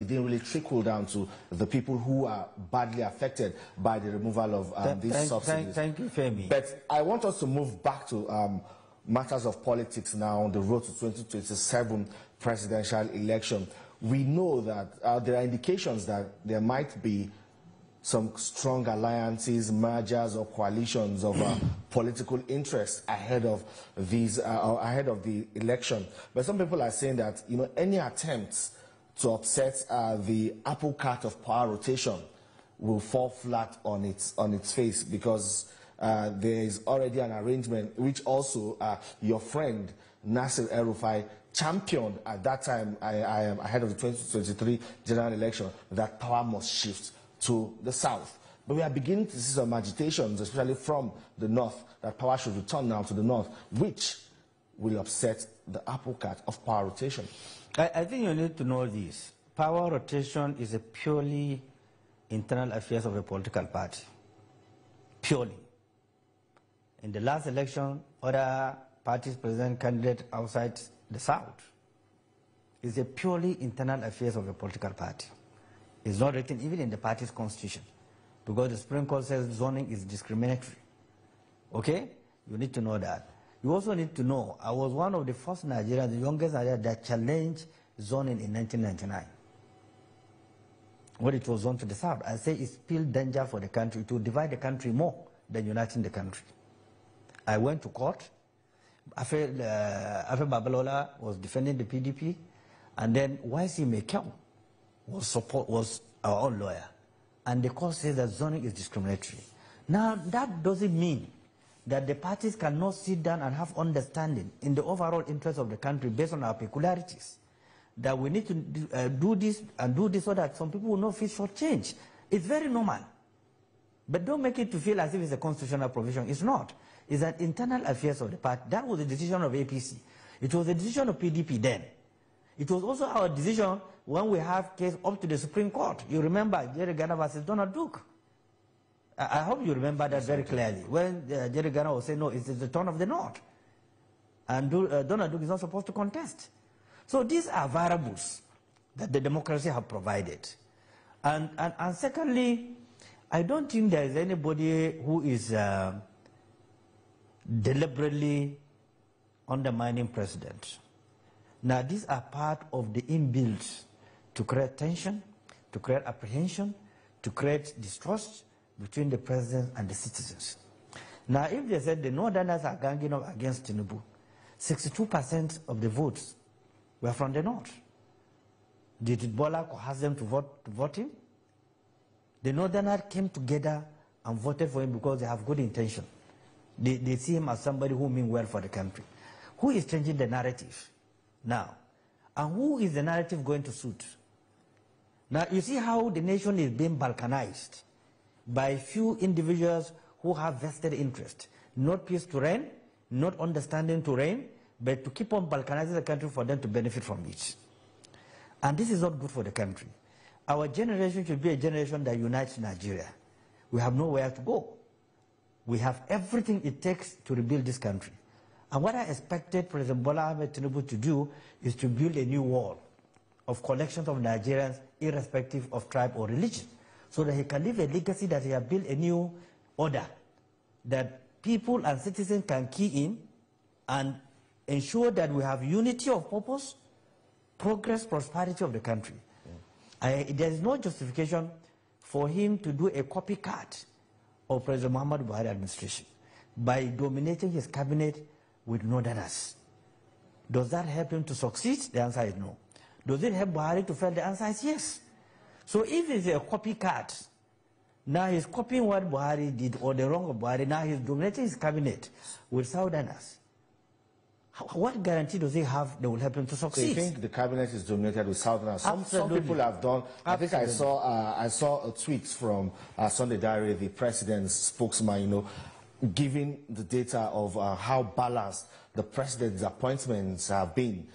it didn't really trickle down to the people who are badly affected by the removal of these subsidies. Thank you, Femi. But I want us to move back to matters of politics now on the road to 2027 presidential election. We know that there are indications that there might be some strong alliances, mergers, or coalitions of political interests ahead of these, ahead of the election. But some people are saying that any attempts to upset the apple cart of power rotation will fall flat on its face, because there is already an arrangement which also your friend Nasir El-Rufai championed at that time, ahead of the 2023 general election, that power must shift to the south. But we are beginning to see some agitations, especially from the north, that power should return now to the north, which will upset the apple cart of power rotation. I think you need to know this. Power rotation is a purely internal affairs of a political party. Purely. In the last election, other parties present candidates outside the south. It's a purely internal affairs of a political party. It's not written even in the party's constitution, because the Supreme Court says zoning is discriminatory. Okay? You need to know that. You also need to know, I was one of the first Nigerians, the youngest Nigerian, that challenged zoning in 1999. When it was zoned to the south, I say it's still danger for the country, to divide the country more than uniting the country. I went to court. Afe Babalola was defending the PDP, and then YC Mekel was our own lawyer. And the court says that zoning is discriminatory. Now, that doesn't mean that the parties cannot sit down and have understanding in the overall interest of the country based on our peculiarities, that we need to do this and do this so that some people will not feel shortchanged. It's very normal. But don't make it to feel as if it's a constitutional provision. It's not. It's an internal affairs of the party. That was the decision of APC. It was the decision of PDP then. It was also our decision when we have case up to the Supreme Court. You remember Jerry Ghana versus Donald Duke. I hope you remember that very clearly. When Jerry Ghana was saying, no, it's the turn of the North. And Donald Duke is not supposed to contest. So these are variables that the democracy have provided. And secondly, I don't think there is anybody who is deliberately undermining president. Now, these are part of the inbuilt to create tension, to create apprehension, to create distrust between the president and the citizens. Now, if they said the Northerners are ganging up against Tinubu, 62% of the votes were from the North. Did Bola coerce them to vote him? The Northerners came together and voted for him because they have good intention. They see him as somebody who means well for the country. Who is changing the narrative now? And who is the narrative going to suit? Now, you see how the nation is being balkanized by few individuals who have vested interest. Not peace to reign, not understanding to reign, but to keep on balkanizing the country for them to benefit from it. And this is not good for the country. Our generation should be a generation that unites Nigeria. We have nowhere to go. We have everything it takes to rebuild this country. And what I expected President Bola Ahmed Tinubu to do is to build a new wall of collections of Nigerians, irrespective of tribe or religion, so that he can leave a legacy that he has built a new order that people and citizens can key in and ensure that we have unity of purpose, progress, prosperity of the country. There is no justification for him to do a copycat of President Muhammadu Buhari administration by dominating his cabinet with Northerners. Does that help him to succeed? The answer is no. Does it help Buhari to fail? The answer is yes. So if it's a copycat, now he's copying what Buhari did or the wrong of Buhari, now he's dominating his cabinet with Southerners. What guarantee does he have that will help him to succeed? So you think the cabinet is dominated with Southerners? Some people have done. I think I saw a tweet from Sunday Diary, the president's spokesman, giving the data of how balanced the president's appointments have been,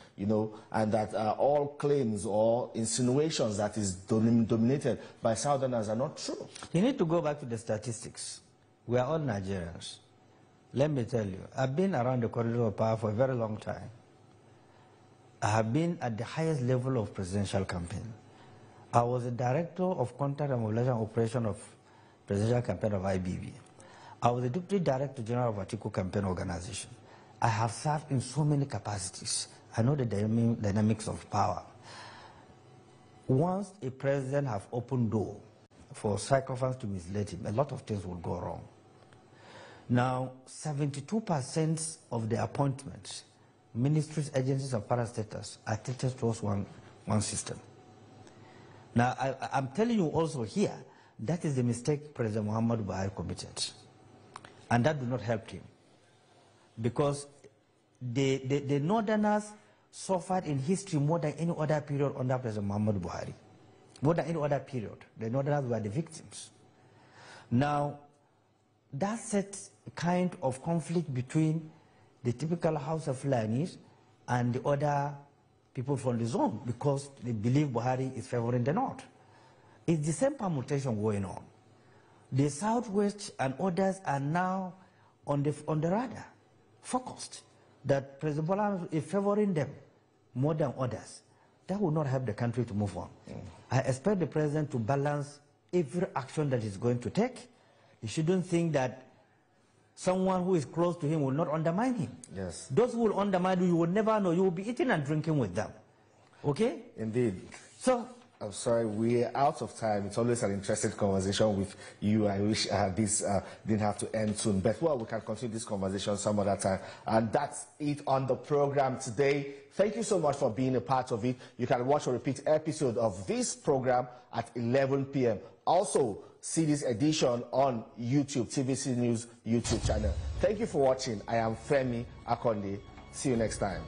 and that all claims or insinuations that is dominated by Southerners are not true. You need to go back to the statistics. We are all Nigerians. Let me tell you, I've been around the corridor of power for a very long time. I have been at the highest level of presidential campaign. I was the director of contact and mobilization operation of presidential campaign of IBB. I was the deputy director general of Atiku campaign organization. I have served in so many capacities. I know the dynamics of power. Once a president has opened door for sycophants to mislead him, a lot of things will go wrong. Now, 72% of the appointments, ministries, agencies, and parastatals are treated towards one system. Now, I'm telling you also here, that is the mistake President Muhammadu Buhari committed. And that did not help him. Because the Northerners suffered in history more than any other period under President Muhammadu Buhari. More than any other period. The Northerners were the victims. Now, that sets a kind of conflict between the typical House of Fulanis and the other people from the zone, because they believe Buhari is favoring the North. It's the same permutation going on. The Southwest and others are now on the radar, focused, that President Bola is favoring them more than others. That will not help the country to move on. I expect the president to balance every action that he's going to take. He shouldn't think that someone who is close to him will not undermine him. Yes. Those who will undermine you, you will never know. You will be eating and drinking with them. Okay? Indeed. So, I'm sorry, we're out of time. It's always an interesting conversation with you. I wish this didn't have to end soon. But, well, we can continue this conversation some other time. And that's it on the program today. Thank you so much for being a part of it. You can watch a repeat episode of this program at 11 p.m. Also, see this edition on YouTube, TVC News YouTube channel. Thank you for watching. I am Femi Akonde. See you next time.